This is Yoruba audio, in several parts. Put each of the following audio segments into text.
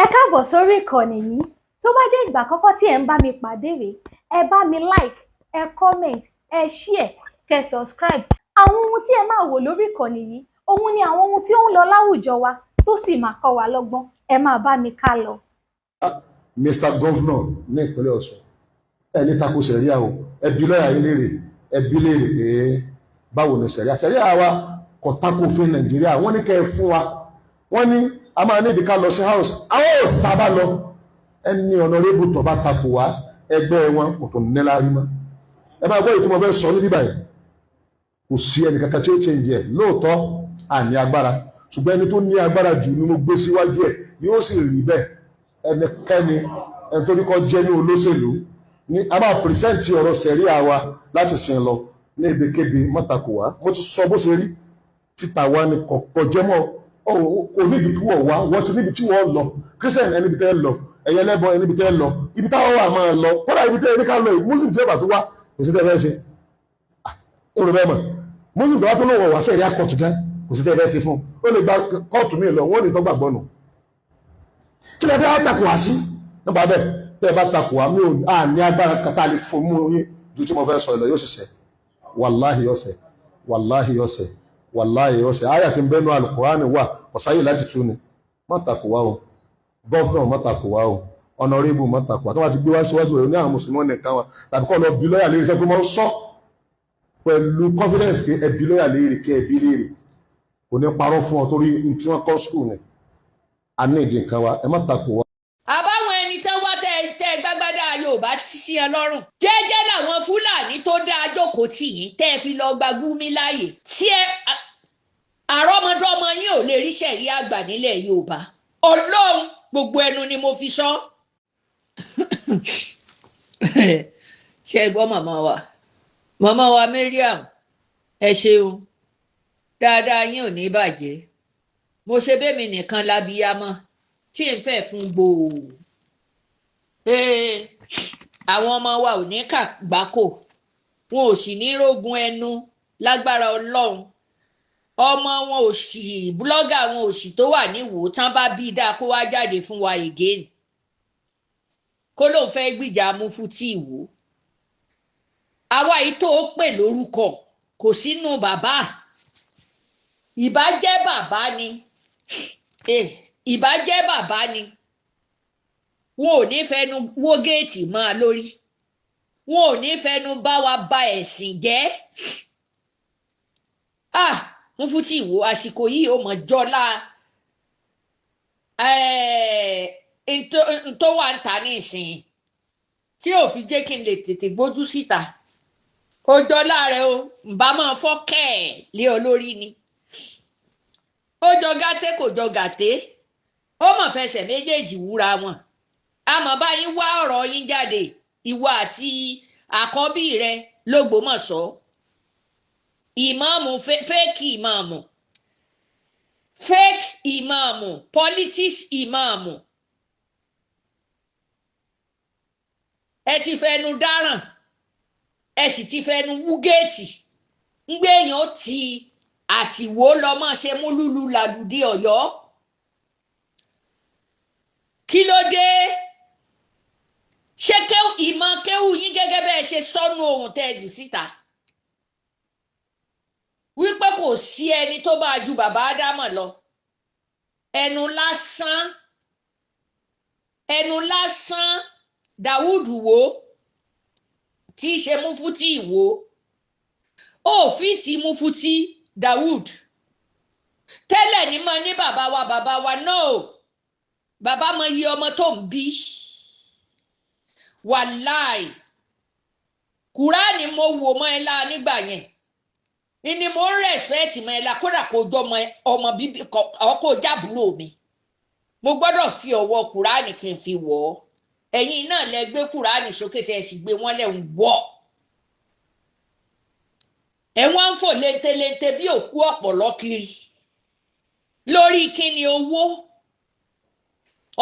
Ẹ káàbọ̀ sórí ìkànnì yìí. Tó bá jẹ́ ìgbà àkọ́kọ́ tí ẹ̀ ń bá mi pàdé rèé, ẹ bá mi like, ẹ comment, ẹ share, kẹ́ subscribe. Àwọn ohun tí ẹ máa wò lórí ìkànnì yìí, òun ni àwọn ohun tí ó ń lọ láwùjọ wa tó sì máa kọ́ wa lọ́gbọ́n. Ẹ máa bá mi ká lọ. Mr. Governor ní ìpínlẹ̀ Ọ̀ṣun, ẹni tako sẹ̀ríà o, ẹbí lọ́yà yín léèrè, ẹbí léèrè pé báwo ni sẹ̀ríà wa kò tako òfin Nàìjíríà, wọ́n ní kẹ́ ẹ fún wa, wọ́n ní a máa ní ìdíkà lọ sí house, àwọn house tá a bá lọ ẹni honorable tó bá tako wá ẹgbẹ́ wọn kò tó nílá rí mọ́. Ẹ bá gbọ́ èyí tí mo fẹ́ sọ ní bíbáyìí, kò sí ẹnì kankan tí ó change ẹ̀, lóòótọ́ àní agbára, ṣùgbọ́n ẹni tó ní agbára jù ni mo gbé síwájú ẹ̀ yóò sì rí bẹ́ẹ̀. Ẹnikẹ́ni ẹni tó ní kọ́ jẹ́ ní olóṣèlú ní a máa pìrìsẹ́ǹtì ọ̀rọ̀ sẹ̀ríà wa láti sìn lọ ní ibikíbi mọ́tàkù wá. Mo ti sọ bó ṣe rí títà wa ni kọ̀ọ̀kọ̀ jẹ́ mọ́ oníbi tí wọ́n wá wọ́n ti níbi tí wọ́n lọ Christian ẹni bí tẹ́ lọ ẹ̀yẹ lẹ́bọn ẹni bí tẹ́ lọ ibi táwọn wà máa lọ kódà ibi tẹ́ ẹni ká lọ Muslim tí ó bà tó wá kò sí tẹ́ fẹ́ ṣe èrò bẹ́ẹ̀ mọ̀ Muslim tó wá tó lóun wà sẹ́ẹ̀rí àkọ́tù gan kò sí tẹ́ fẹ́ ṣe fún ó lè gba kóòtù mi lọ wọ́n ní tó gbàgbọ́ nù kí lè dá takò wá sí nípa bẹ́ẹ̀ tẹ́ ẹ bá takò wá mi ò ní agbára kàtà lè fò mú yín ju tí mo fẹ́ sọ lọ yóò ṣiṣẹ́ wàláhì ọ̀sẹ̀ wàláhì ọ̀sẹ̀ wàláhì ọ̀sẹ̀ àyà tí ń bẹ́nu Al-Qur'ani wà ọ̀sáyè láti tú ni má takò wá o gọ́ọ̀nà má takò wá o ọ̀nàrẹ́bù má takò wá tó bá ti gbé wá síwájú rẹ̀ ní àwọn mùsùlùmí nìkan wa tàbí kọ́ lọ bí lọ́yà léèrè sẹ́gbẹ́ mọ́ sọ pẹ̀lú confidence pé ẹbí lọ́yà léèrè kẹ́ ẹbí léèrè kò ní parọ́ fún ọ torí tí wọ́n kọ́ skul ni a ní ìdí nǹkan wa ẹ má takò wá. àbáwọn ẹni tán wá tẹ gbágbádá Yorùbá sí ẹ lọ́rùn jẹ́jẹ́ làwọn Fúlàní tó dá jókòó tì yín tẹ́ ẹ fi lọ gba Gumi láàyè tí ẹ àrọ́mọdọ́mọ yín ò lè rí sẹ̀rí àgbà nílẹ̀ Yorùbá Ọlọ́run gbogbo ẹnu ni mo fi sọ. ṣe gbọ́ màmá wa Mariam ẹ ṣeun dáadáa yín ò ní bàjẹ́ mo ṣe bẹ́mi nìkan lábíyámọ́ tí n fẹ́ fún gbòò àwọn ọmọ wa ò ní kàgbákò wọn ò sì ní rógun ẹnu lágbára Ọlọ́run ọmọ wọn ò sì búlọ́gà wọn ò sì tó wà níwò tán bá bí dáa kó wá jáde fún wa again kó lóun fẹ́ gbìjà Mufti Ìwó àwa yìí tó pè lórúkọ kò sínú bàbá ìbá jẹ́ bàbá ni ìbá jẹ́ bàbá ni wọn ò ní fẹnu wó géètì mọ́ a lórí wọn ò ní fẹnu bá wa ba ẹ̀sìn jẹ́ Mufti Ìwó àsìkò yìí ó mọ̀ jọlá tó wà ń ta ní ìsìn tí ò fi jẹ́ kí n lè tètè gbójú síta ó jọlá rẹ o ǹbá máa fọ́ kẹ́ẹ̀ lé ọ lórí ni ó jọ gàté kò jọ gàté ó mọ̀ fẹsẹ̀ méjèèjì wúra wọn àmọ́ báyìí wá ọ̀rọ̀ yín jáde ìwọ àti àkọ́bí rẹ l'Ógbómọ̀ṣọ́ ìmáàmù fake ìmáàmù politics ìmáàmù ẹ ti fẹnu dáràn ẹ sì ti fẹnu wú géètì ń gbé èèyàn ti àtìwó lọmọ ṣe mú lúlú làlùdí Ọ̀yọ́ kí ló dé ṣé ìmọ̀ kéwù yín gẹ́gẹ́ bẹ́ẹ̀ ṣe sọnù ohun tẹ́ ẹ jù síta wípé kò sí ẹni tó bá ju bàbá Ádámọ̀ lọ ẹnu lásán Dáúdù Wó tí í ṣe Mufti Ìwó òfin tí Mufti Dawood tẹ́lẹ̀ ní mọ ní bàbá wa náà bàbá mọ iye ọmọ tó ń bí wàláì Kùránì mo wò mọ́ ẹ la nígbà yẹn ni mo ń rẹ́spẹ́tì mọ́ ẹ la kódà kó jọ ọmọ bíbí ọkọ̀ jábúrò mi mo gbọ́dọ̀ fi ọwọ́ Kùránì kí n fi wọ̀ ọ́ ẹ̀yin náà lẹ gbé Kùránì sókè tẹ́ ẹ sì gbé wọ́n lẹ̀ ń wọ̀ ẹ̀wọ̀n ń fò lentelente bí òkú ọ̀pọ̀lọ́ kiri lórí kíni owó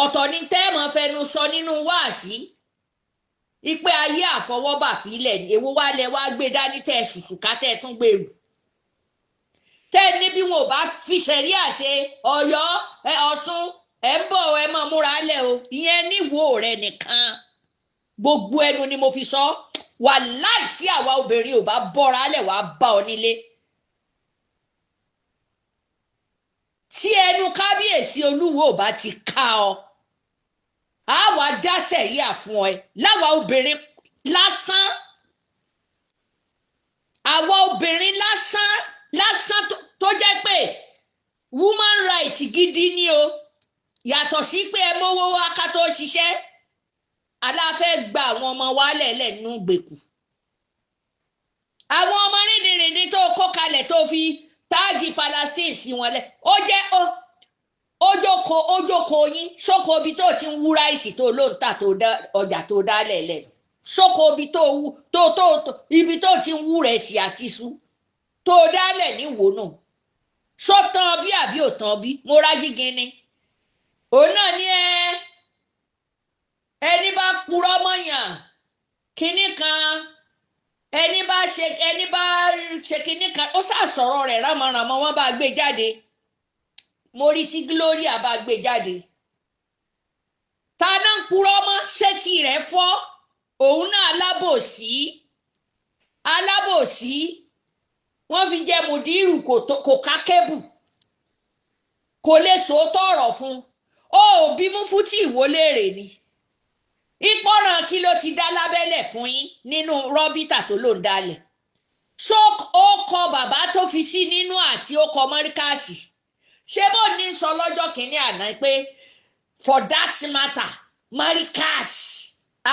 ọ̀tọ̀ ní tẹ́ẹ̀mọ̀ fẹnu sọ nínú wáàsí ipe ayé àfọwọ́bà fílẹ̀ ní èwo wá lẹ wá gbé dání tẹ́ ẹ ṣùṣù ká tẹ́ ẹ tún gbèrú tẹ́ ẹ ní bí wọn ò bá fi ṣẹ̀ríà ṣe Ọ̀yọ́ Ọ̀ṣun ẹ ń bọ̀ ẹ máa múra lẹ̀ o ìyẹn níwò rẹ nìkan gbogbo ẹnu ni mo fi sọ wàláì tí àwa obìnrin ò bá bọ́ra lẹ̀ wá bá ọ nílé tí ẹnu kábíyèsí olúwo ò bá ti ká ọ á wàá dá sẹ̀ríà fún ẹ láwa obìnrin lásán àwa obìnrin lásán tó jẹ́ pé woman right gidi ni o yàtọ̀ sí pé ẹ mówó wá ká tó ṣiṣẹ́ aláfẹ́ gba àwọn ọmọ wa lẹ̀lẹ̀ nínú gbèkú àwọn ọmọ rìndìnrìndín tó kó kalẹ̀ tó fi táàgì Palestine sí wọn lẹ̀ ó jẹ́ ojókòó yín ṣókò ibi tó ti ń wú ráìsì tó ló ń tà tó dá ọjà tó dá lẹ̀lẹ̀ ṣókò ibi ibi tó ti ń wú rẹ̀ sí àti sú tó dálẹ̀ níwò náà ṣó tán bí àbí ò tán bí mo rájí gini òun náà ní ẹni bá purọ́ mọ́yàn kínní kan ẹni bá ṣe kínní kan ó ṣàṣọ̀rọ̀ rẹ̀ rámọ̀ràmọ́ wọ́n bá gbé jáde mo rí tí Gloria bá gbé jáde ta náà ń purọ́ mọ́ ṣé tí rẹ̀ fọ́ òun náà alábòsí wọ́n fi jẹ́ mùdírù kò ká kébù kò lè sòótọ́ ọ̀rọ̀ fún ó bí Mufti ìwọléèrè ni ìpọ́nrán kí ló ti dá lábẹ́lẹ̀ fún yín nínú rọ́bìtà tó ló ń dalẹ̀ ṣó ó kọ bàbá tó fi sí nínú àti ó kọ mọ́ríkàsì ṣé bó ní sọ lọ́jọ́ kìíní àná pé for that matter mọ́ríkàsì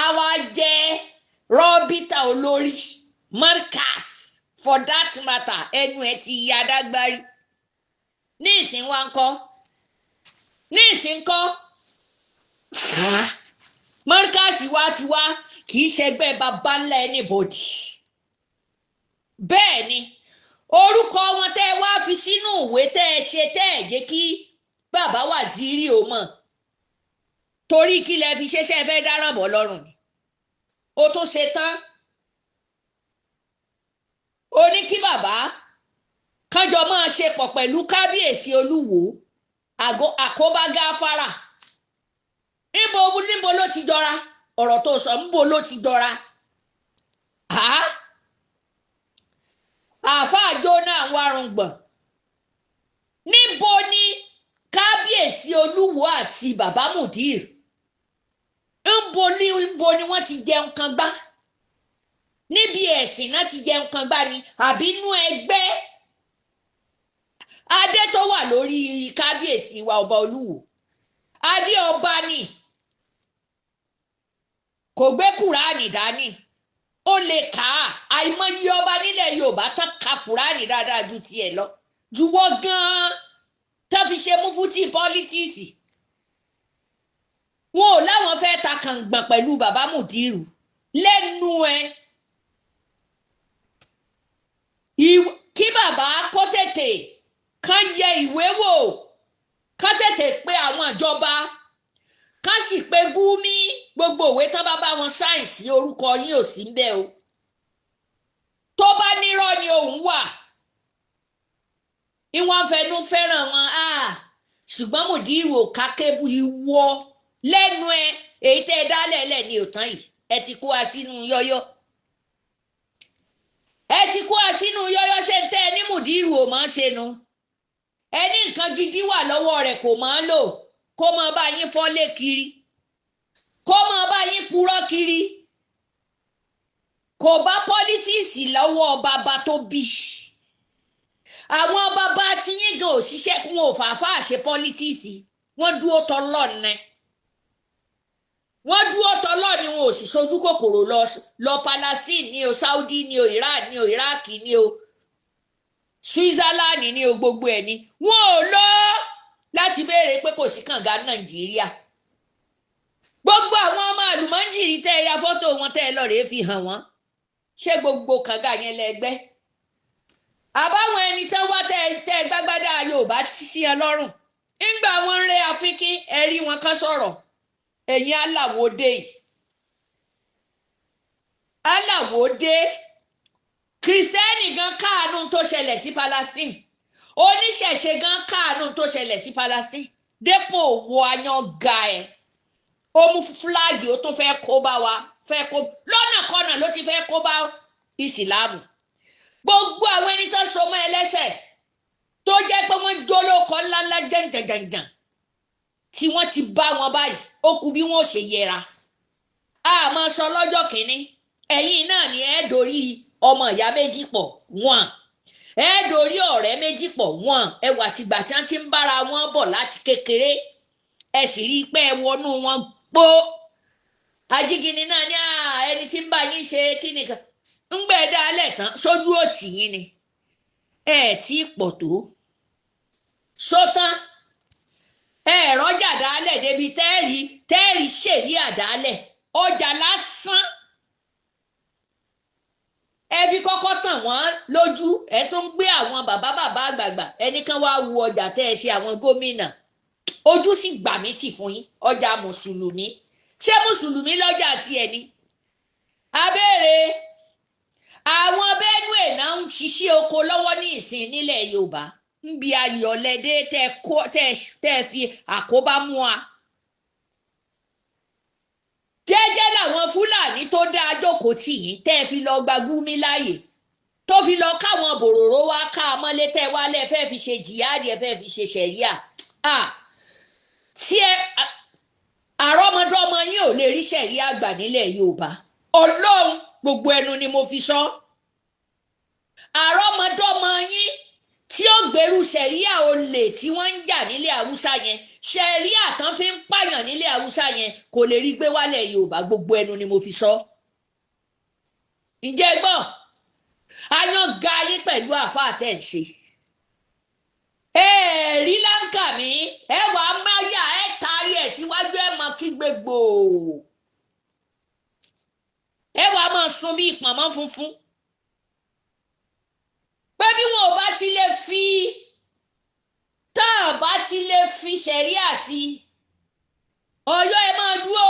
àwa jẹ́ rọ́bìtà olórí mọ́ríkàsì for that matter ẹnu ẹ ti ya dágbárí ní ìsìn wa ńkọ́ ní ìsìn ńkọ́ mọ́ríkàsì wa ti wá kì í ṣẹgbẹ́ bàbá ńlá anybody bẹ́ẹ̀ ni orúkọ wọn tẹ́ ẹ wá fi sínú ìwé tẹ́ ẹ ṣe tẹ́ ẹ jẹ́ kí bàbá Wàzírí ò mọ̀ torí kí lẹ fi ṣẹṣẹ fẹ́ dáràn bọ́ lọ́rùn ni ó tún ṣe tán ó ní kí bàbá kánjọ máa ṣe pọ̀ pẹ̀lú kábíyèsí olúwo àkóbá gáfárà níbo ló ti jọra ọ̀rọ̀ tó sọ níbo ló ti jọra àáfàá jóná àwọn arùngbọ̀n níbo ni kábíyèsí olúwo àti bàbá Mudir níbo ni wọ́n ti jẹun kan gbá níbi ẹ̀sìn náà ti jẹun kan gbá ni àbí inú ẹgbẹ́ adé tó wà lórí kábíyèsí wa ọba olúwo adé ọba ni kò gbé kùránì dání ó lè kà á àìmọye ọba nílẹ̀ Yorùbá tán ka kùránì dáadáa ju tiẹ̀ lọ juwọ́ gan-an tó fi ṣe Mufti pọ́lítíìsì wọn ò láwọn fẹ́ ta kàngbọ̀n pẹ̀lú bàbá Mudiru lẹ́nu kí bàbá kó tètè kán yẹ ìwé wò kán tètè pé àwọn ìjọba kán sì pé Gumi gbogbo òwe tán bá wọn sáyẹ̀nsì orúkọ yín ò sí ńbẹ̀ o tó bá nírọ́ ni òun wà ìwọ̀n fẹnu fẹ́ràn wọn ṣùgbọ́n Mudiru ò ká kébù ìwọ lẹ́nu èyí tẹ́ ẹ dálẹ̀ lẹ̀ ní òtán yìí ẹ ti kó wa sínú yọ́yọ́ ṣe ń tẹ́ ẹ ní Mudiru ò máa ṣe nu ẹni nǹkan gidi wà lọ́wọ́ rẹ̀ kò máa lò kó máa bá yín fọ́lé kiri kó máa bá yín purọ́ kiri kò bá pọ́lítíìsì lọ́wọ́ bàbá tó bí àwọn bàbá tí yín gan òṣìṣẹ́ wọn ò fàáfàá ṣe pọ́lítíìsì wọ́n dúró tọ́lọ́ ni wọn ò sì sojú kòkòrò lọ Palestine ní o Saudi ní o Iran ní o Iraq ní o Switzerland ní o gbogbo ẹ̀ ní wọn ò lọ láti béèrè pé kò sí kànga Nàìjíríà gbogbo àwọn ọmọ àlùmọ́jìrì tẹ́ ẹ ya fọ́tò wọn tẹ́ ẹ lọ rèé fi hàn wọ́n ṣé gbogbo kànga yẹn lẹ́gbẹ́ àbáwọn ẹni tán wá tẹ́ ẹ gbágbádá Yorùbá sí ẹ lọ́rùn ńgbà wọn ń rẹ àfikín ẹ rí wọn kán sọ̀rọ̀ ẹ̀yin aláwòdé yìí aláwòdé kìrìsìtẹ́nì gan káàánú tó ṣẹlẹ̀ sí Palestine oníṣẹ̀ṣe gan káàánú tó ṣẹlẹ̀ sí Palestine dépò wo ayan ga ẹ̀ ó mú fúláàgì ó tó fẹ́ kó bá wa fẹ́ kó lọ́nà kọ́nà ló ti fẹ́ kó bá ìsìláàmù gbogbo àwọn ẹni tó so mọ́ ẹlẹ́sẹ̀ tó jẹ́ pé wọ́n jólókọ ńláńlá jẹ̀ǹjẹ̀ǹjẹ̀ǹ tí wọ́n ti bá wọn báyìí ó kù bí wọ́n ò ṣe yẹra àmọ́ sọ lọ́jọ́ kìíní ẹ̀yin náà ni ẹ dorí ọmọ ìyá méjì pọ̀ wọ́n ẹ dorí ọ̀rẹ́ méjì pọ̀ wọ́n ẹ wà tìgbà tí wọ́n ti ń bára wọn bọ̀ láti kékeré ẹ sì rí i pé ẹ wọnú wọn pó ajígini náà ní ẹni tí ń bá yín ṣe kíni kan ń gbé e dálẹ̀ tán sójú òtì yín ni ẹ tí ì pọ̀ tó sótán ẹ rọ́jà dálẹ̀ débi tẹ́ẹ̀rì ṣèyí àdálẹ̀ ọjà lásán ẹ fi kọ́kọ́ tàn wọ́n lójú ẹ tó ń gbé àwọn bàbá àgbààgbà ẹnìkan wá wo ọjà tẹ́ ẹ ṣe àwọn gómìnà ojú sì gbà mí tì fún yín ọjà mùsùlùmí ṣé mùsùlùmí lọ́jà tiẹ̀ ni abẹ́rẹ́ àwọn Benue náà ń ṣiṣẹ́ oko lọ́wọ́ ní ìsìn nílẹ̀ Yorùbá ń bi ayọ̀lẹ́dẹ́ tẹ́ fi àkóbá mú wa jẹ́jẹ́ làwọn Fúlàní tó dá jókòó tì yín tẹ́ fi lọ gba Gúmi láàyè tó fi lọ káwọn bòròró wá ká mọ́lé tẹ́ wá lẹ́ fẹ́ fi ṣe jihad ẹ fẹ́ fi ṣe ṣẹ̀ríà tí àrọ́mọdọ́mọ yín ò lè rí ṣẹ̀ríà gbà nílẹ̀ Yorùbá Ọlọ́run gbogbo ẹnu ni mo fi sọ àrọ́mọdọ́mọ yín tí ó gbèrú ṣẹ̀ríà olè tí wọ́n ń jà nílẹ̀ Haúsá yẹn ṣẹ̀ríà tán fi ń pààyàn nílẹ̀ Haúsá yẹn kò lè rí gbé wálẹ̀ Yorùbá gbogbo ẹnu ni mo fi sọ. ǹjẹ́ gbọ́ ayan ga yín pẹ̀lú àfáà tẹ̀ ń ṣe. rí láǹkà mi ẹ wà á máyà ẹ taari ẹ síwájú ẹ mọ kígbe gbòò ẹ wà á máa sun bí ìpamọ́ funfun pé bí wọn ò bá ti lè fi tá a bá ti lè fi ṣẹ̀ríà sí Ọ̀yọ́ ẹ máa dúró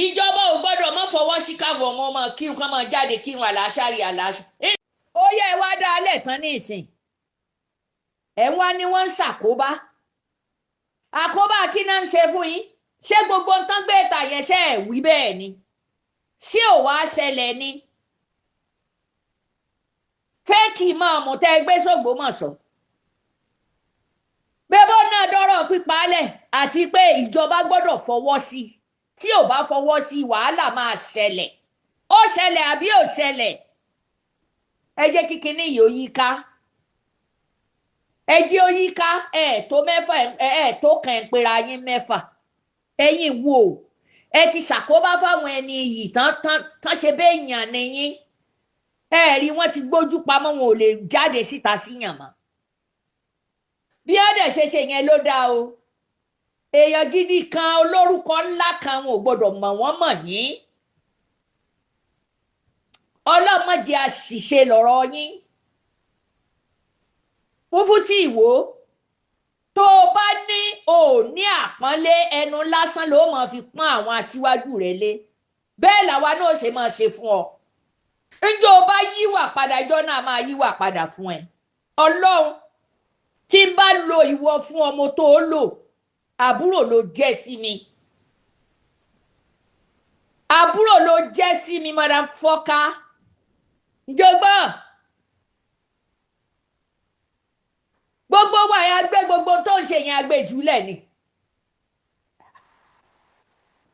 ìjọba ò gbọ́dọ̀ má fọwọ́ sí káwọn ọmọ ọmọ kírun ká máa jáde kírun àlàáṣárì àlàáṣá. ó yẹ ẹ wá dá alẹ́ tán ní ìsìn ẹ wá ní wọ́n ń ṣàkóbá àkóbá kí náà ń ṣe fún yín ṣé gbogbo ń tán gbé ìta yẹn ṣe ẹ̀ wí bẹ́ẹ̀ ni ṣé ò wá ṣẹlẹ̀ ni fẹ́ẹ̀kì máa mú tẹ́ gbé s'Ògbómọ̀ṣọ́ bébó náà dọ́rọ̀ pípalẹ̀ àti pé ìjọba gbọ́dọ̀ fọwọ́ sí tí ò bá fọwọ́ sí wàhálà máa ṣẹlẹ̀ ó ṣẹlẹ̀ àbí ò ṣẹlẹ̀ ẹ jẹ́ kí kinní yìí ó yí ká ẹ jẹ́ ó yí ká tó mẹ́fà tó kàn ń pera yín mẹ́fà ẹ̀yin wo ẹ ti ṣàkóbá fáwọn ẹni yìí tán ṣe bẹ́ẹ̀ yàn níyìn rí wọ́n ti gbójú pamọ́ wọn ò lè jáde síta síyàn mọ́ bí ọ̀dẹ̀ ṣe yẹn ló dáa o èèyàn gidi kan olórúkọ ńlá kan wọn ò gbọdọ̀ mọ̀ wọ́n mọ̀ yín ọlọ́mọdé àṣìṣe lọ̀rọ̀ yín Mufti Ìwó tó o bá ní o ní àpọ́nlé ẹnu lásán ló máa fi pọ́n àwọn aṣíwájú rẹ lé bẹ́ẹ̀ làwa náà ṣe máa ṣe fún ọ ǹjẹ́ o bá yíwà padà ìjọ náà máa yíwà padà fún ẹ Ọlọ́run tí n bá lo ìwọ fún ọmọ tó o lò àbúrò ló jẹ́ sí mi àbúrò ló jẹ́ sí mi madam fọ́ká ǹjọ́gbọ́ gbogbo wa yẹn agbé gbogbo tó ń ṣe yẹn agbé jùlẹ̀ ni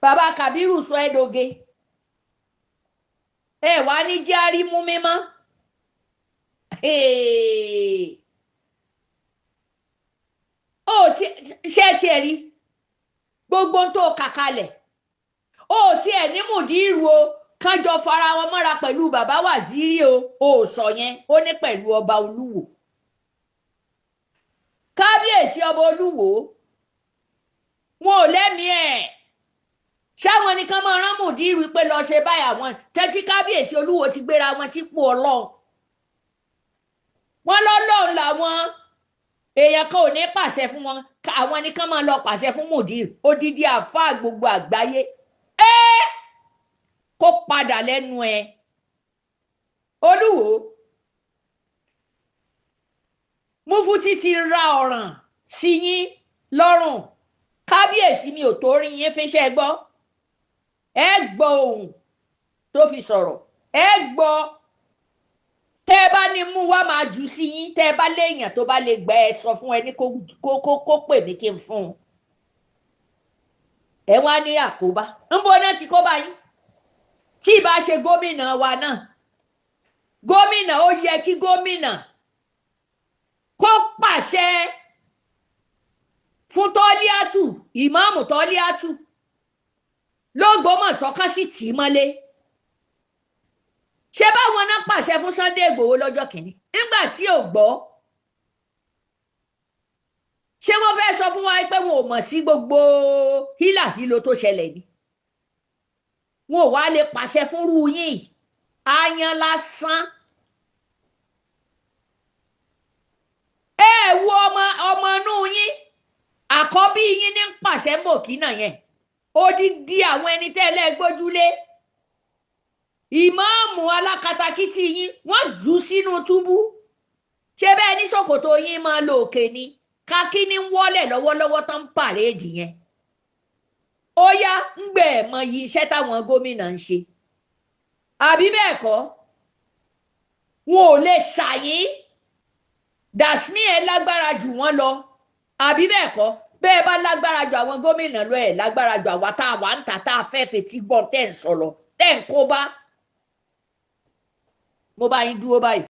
bàbá Kàbírù sọ ẹ́ doge ẹ wá ní járí mú mímọ́ ṣé tiẹ̀ rí gbogbo tó kàkalẹ̀ ó tiẹ̀ ní Mùdírù o kánjọ fara wọn mọ́ra pẹ̀lú bàbá Wàzírí o sọ yẹn ó ní pẹ̀lú ọba Olúwo kábíyèsí ọba Olúwo wọn ò lẹ́mìí ẹ̀ ṣáwọn nìkan máa rán Mùdírù pé lọ ṣe báyà wọn tẹ́tí kábíyèsí Olúwo ti gbéra wọn sípò Ọlọ́run wọn lọ́lọ́run làwọn èèyàn kan ò ní pàṣẹ fún wọn àwọn nìkan máa lọ pàṣẹ fún Mùdírù odidi àfáà gbogbo àgbáyé kó padà lẹ́nu ẹ̀ Olúwo Mufti ti ra ọ̀ràn sí yín lọ́rùn. Kábíyèsí mi ò tó rí yín fíṣẹ́ gbọ́. Ẹ gbọ́ ohùn tó fi sọ̀rọ̀, ẹ gbọ́. Tẹ́ ẹ bá ní mú wá máa jù sí yín, tẹ́ ẹ bá léèyàn tó bá lè gbà ẹ sọ fún ẹni kó pè mí kí n fún un. Ẹ wá ní àkóbá. Ńbo náà ti kó bá yín? Tí ì bá ṣe gómìnà wa náà, gómìnà ó yẹ kí gómìnà kó pàṣẹ fún Tọ́líátù, ìmáàmù Tọ́líátù l'Ógbómọ̀ṣọ́ kan sì tì í mọ́lé. Ṣé báwọn náà pàṣẹ fún Sunday Ìgbòho lọ́jọ́ kìíní nígbà tí ò gbọ́? Ṣé wọ́n fẹ́ sọ fún wa pé wọn ò mọ̀ sí gbogbo hílàhílo tó ṣẹlẹ̀ ni? Wọn ò wá lè pàṣẹ fúnrú yín, ayan lásán. Ẹ wo ọmọ inú yín, àkọ́bí yín ní pàṣẹ mòkínà yẹn. Odidi àwọn ẹni tẹ́lẹ̀ gbójúlé. Ìmáàmù alákatakítí yín wọ́n jù sínú túbú. Ṣé bẹ́ẹ̀ ní ṣòkòtò yín máa lo òkè ni? Kakí ní wọ́lẹ̀ lọ́wọ́lọ́wọ́ tán pàréèdì yẹn. Ó yá ń gbẹ̀ mọ yí iṣẹ́ táwọn gómìnà ń ṣe. Àbí bẹ́ẹ̀ kọ́? Wọn ò lè ṣàyín. Dàsmí ẹ lágbára jù wọ́n lọ. Àbí bẹ́ẹ̀ kọ́? Bẹ́ẹ̀ bá lágbára jù àwọn gómìnà lọ ẹ̀ lágbára jù àwa tá a wà ń tà tá a fẹ́ fetí gbọ́ tẹ́ ń sọ̀rọ̀ tẹ́ ń kó bá. Mo bá yín dúró báyìí.